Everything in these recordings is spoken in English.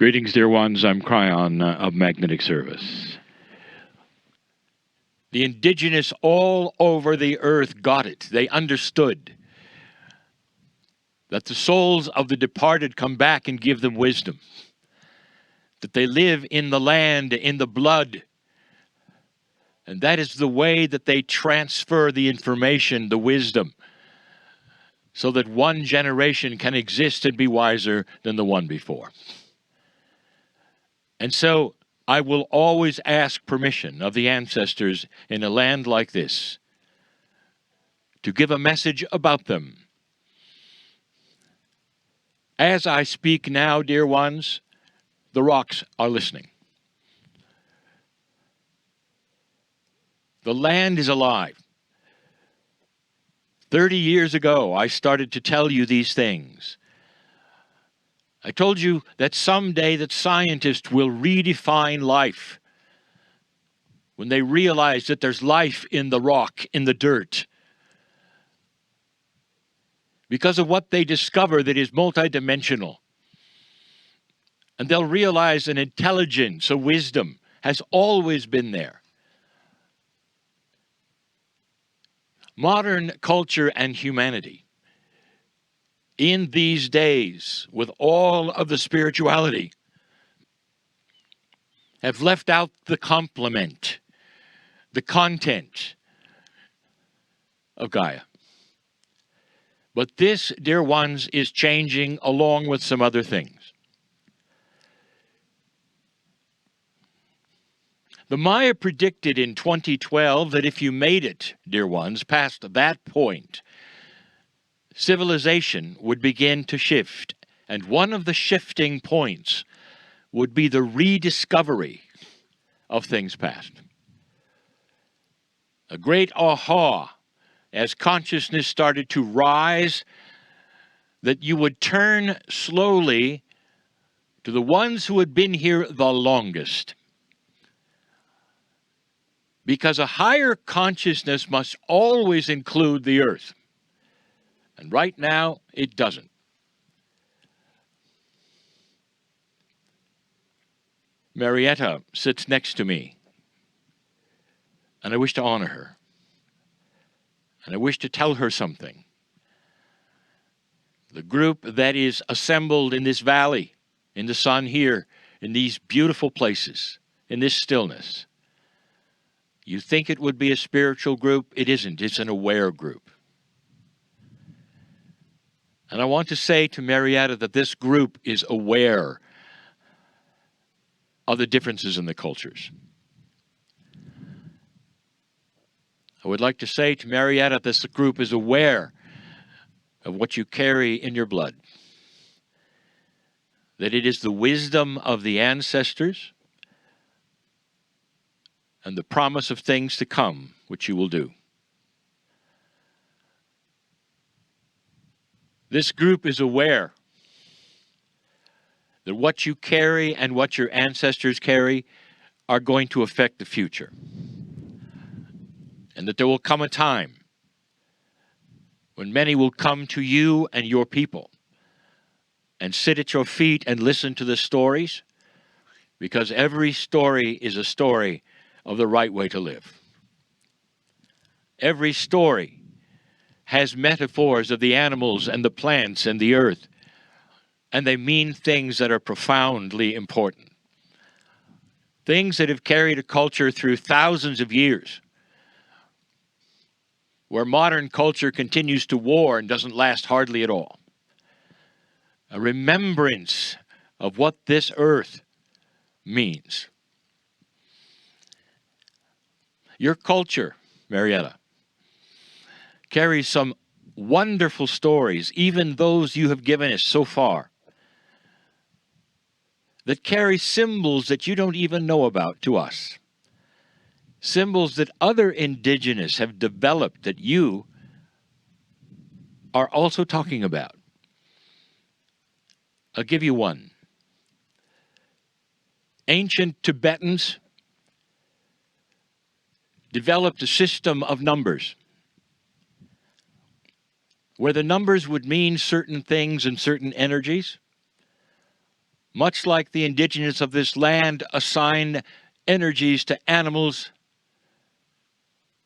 Greetings, dear ones. I'm Kryon of Magnetic Service. The indigenous all over the earth got it. They understood that the souls of the departed come back and give them wisdom, that they live in the land, in the blood, and that is the way that they transfer the information, the wisdom, so that one generation can exist and be wiser than the one before. And so I will always ask permission of the ancestors in a land like this to give a message about them. As I speak now, dear ones, the rocks are listening. The land is alive. 30 years ago, I started to tell you these things. I told you that someday that scientists will redefine life when they realize that there's life in the rock, in the dirt, because of what they discover that is multidimensional. And they'll realize an intelligence, a wisdom, has always been there. Modern culture and humanity, in these days, with all of the spirituality, have left out the complement, the content of Gaia. But this, dear ones, is changing along with some other things. The Maya predicted in 2012 that if you made it, dear ones, past that point, civilization would begin to shift, and one of the shifting points would be the rediscovery of things past. A great aha as consciousness started to rise, that you would turn slowly to the ones who had been here the longest. Because a higher consciousness must always include the earth. And right now, it doesn't. Marietta sits next to me, and I wish to honor her. And I wish to tell her something. The group that is assembled in this valley, in the sun here, in these beautiful places, in this stillness, you think it would be a spiritual group? It isn't. It's an aware group. And I want to say to Marietta that this group is aware of the differences in the cultures. I would like to say to Marietta that this group is aware of what you carry in your blood. That it is the wisdom of the ancestors and the promise of things to come, which you will do. This group is aware that what you carry and what your ancestors carry are going to affect the future. And that there will come a time when many will come to you and your people and sit at your feet and listen to the stories, because every story is a story of the right way to live. Every story has metaphors of the animals and the plants and the earth, and they mean things that are profoundly important. Things that have carried a culture through thousands of years, where modern culture continues to war and doesn't last hardly at all. A remembrance of what this earth means. Your culture, Marietta, carries some wonderful stories, even those you have given us so far, that carry symbols that you don't even know about to us. Symbols that other indigenous have developed that you are also talking about. I'll give you one. Ancient Tibetans developed a system of numbers where the numbers would mean certain things and certain energies, much like the indigenous of this land assign energies to animals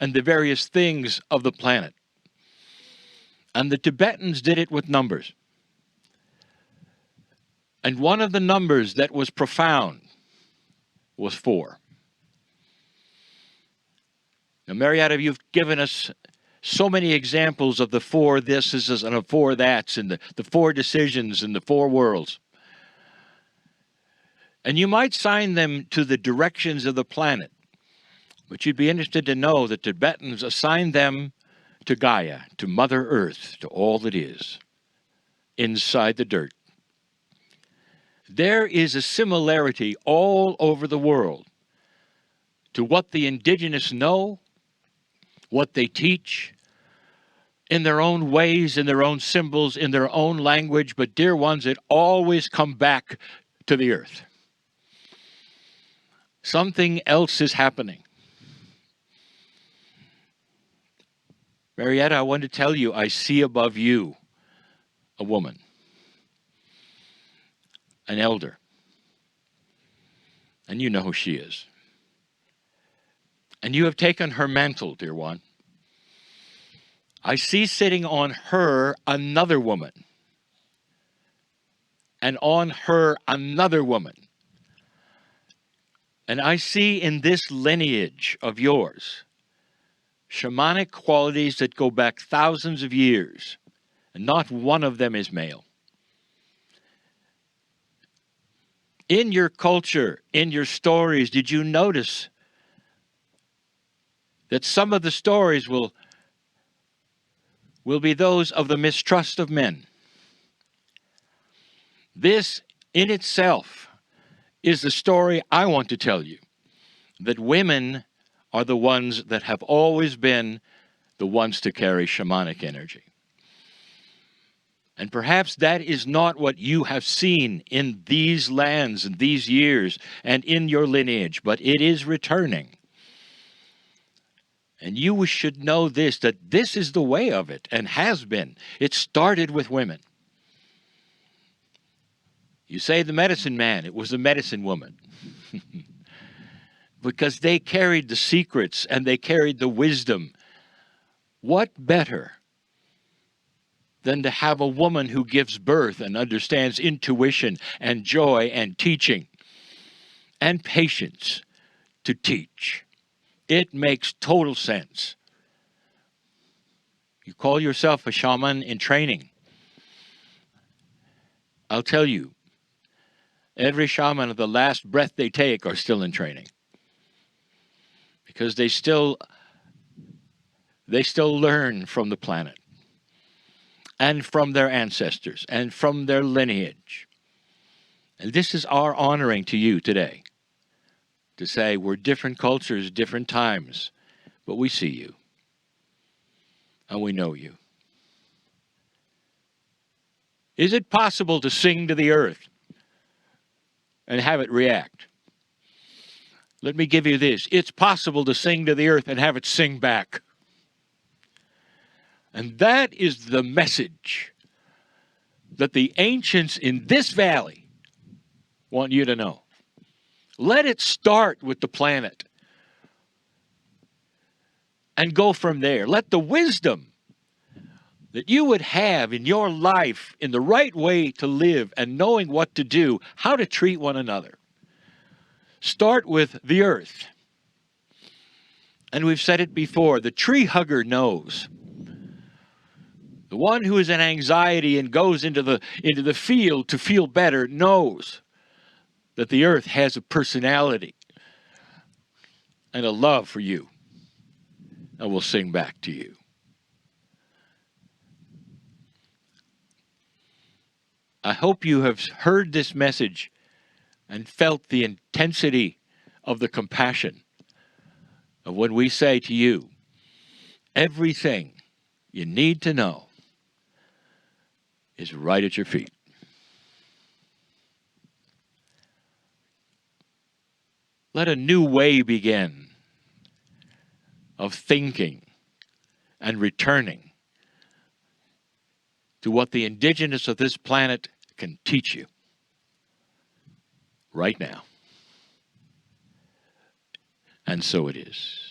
and the various things of the planet. And the Tibetans did it with numbers. And one of the numbers that was profound was 4. Now, Marietta, you've given us so many examples of the 4 thises and the 4 that's and the 4 decisions and the 4 worlds. And you might sign them to the directions of the planet, but you'd be interested to know that Tibetans assigned them to Gaia, to Mother Earth, to all that is inside the dirt. There is a similarity all over the world to what the indigenous know, what they teach, in their own ways, in their own symbols, in their own language, but dear ones, it always come back to the earth. Something else is happening. Marietta, I want to tell you, I see above you a woman, an elder, and you know who she is. And you have taken her mantle, dear one. I see sitting on her another woman, and on her another woman. And I see in this lineage of yours shamanic qualities that go back thousands of years, and not one of them is male. In your culture, in your stories, did you notice that some of the stories will be those of the mistrust of men? This in itself is the story I want to tell you, that women are the ones that have always been the ones to carry shamanic energy. And perhaps that is not what you have seen in these lands and these years and in your lineage, but it is returning. And you should know this, that this is the way of it and has been. It started with women. You say the medicine man, it was the medicine woman. Because they carried the secrets and they carried the wisdom. What better than to have a woman who gives birth and understands intuition and joy and teaching and patience to teach? It makes total sense. You call yourself a shaman in training. I'll tell you, every shaman of the last breath they take are still in training. Because they still learn from the planet and from their ancestors and from their lineage. And this is our honoring to you today, to say we're different cultures, different times, but we see you and we know you. Is it possible to sing to the earth and have it react? Let me give you this. It's possible to sing to the earth and have it sing back. And that is the message that the ancients in this valley want you to know. Let it start with the planet and go from there. Let the wisdom that you would have in your life in the right way to live and knowing what to do, how to treat one another, start with the earth. And we've said it before, the tree hugger knows. The one who is in anxiety and goes into the field to feel better knows that the earth has a personality and a love for you and will sing back to you. I hope you have heard this message and felt the intensity of the compassion of when we say to you, everything you need to know is right at your feet. Let a new way begin of thinking and returning to what the indigenous of this planet can teach you. right now. And so it is.